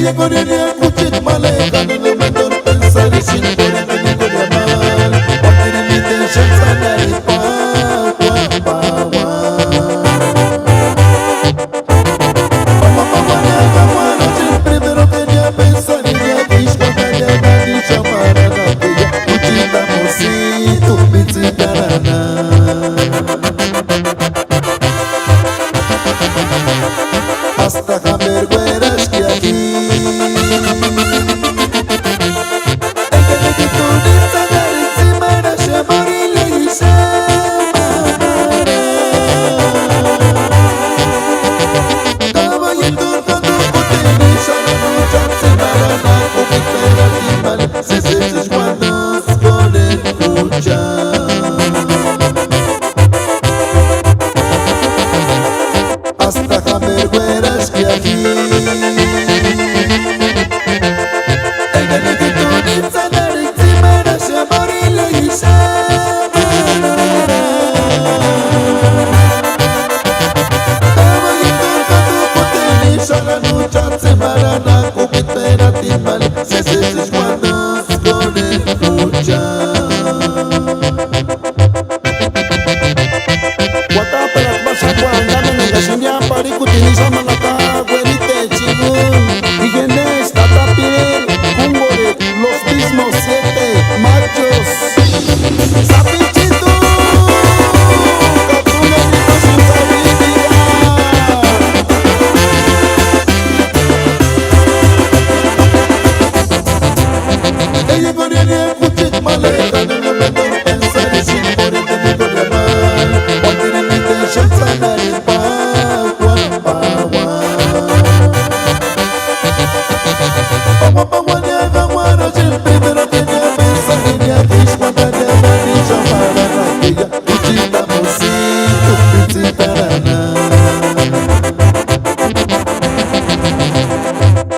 Ella correría cuchit maleka no me menor pensar y sin poder ni con llamar porque ni mi tensión sana y pa primero quería pensar y ya disco callada ni llamar a la tuya cuchita mocito pizzicarana hasta jamás güeras que aquí hasta jamás güeras que aquí ella le quitó ni sanar encima de ese amor y le hice estaba yendo al gato y la lucha se marana cupitera timbal se cuando con el lucha Guataperas basa cuandame negasimia pari kutiniza malaka güerite chingún Dígenes tatapir cungore los mismos 7 machos Sapichito Catunganito sin sabiduría Ella correría cuchit maleta no me menor pensar y sin poder ni con llamar porque ni mi tensión sana y pa primero quería pensar y ya disco callada ni llamar a la tuya cuchita mocito pizzicarana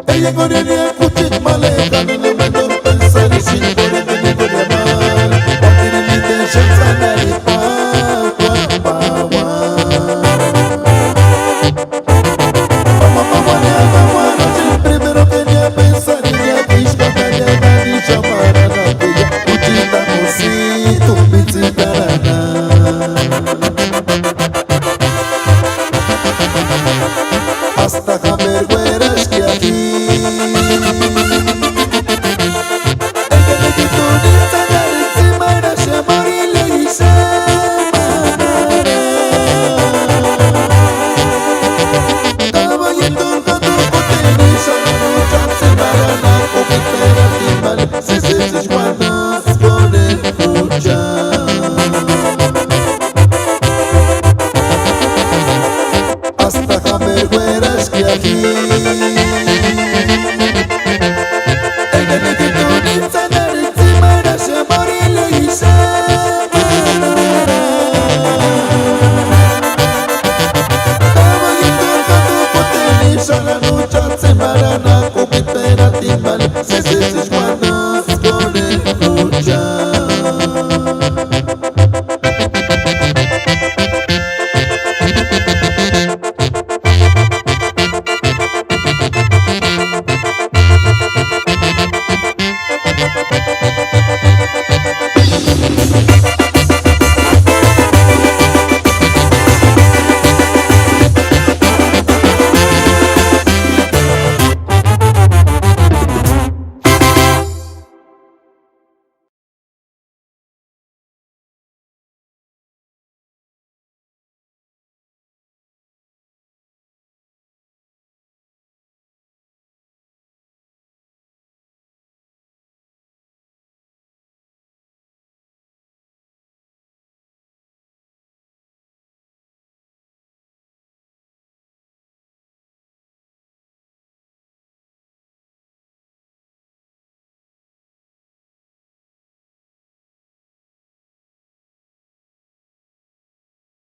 ella correría cuchit maleta no me menor pensar y sin poder ni con llamar porque ni mi tensión sana y pa primero quería pensar y ya disco callada ni llamar a la tuya cuchita mocito pizzicarana hasta jamás güeras que aquí ella le quitó ni sanar encima de ese amor y le hice estaba yendo al gato cutiniza la lucha se marana cupitera timbal se cuando con el lucha hasta jamás güeras que aquí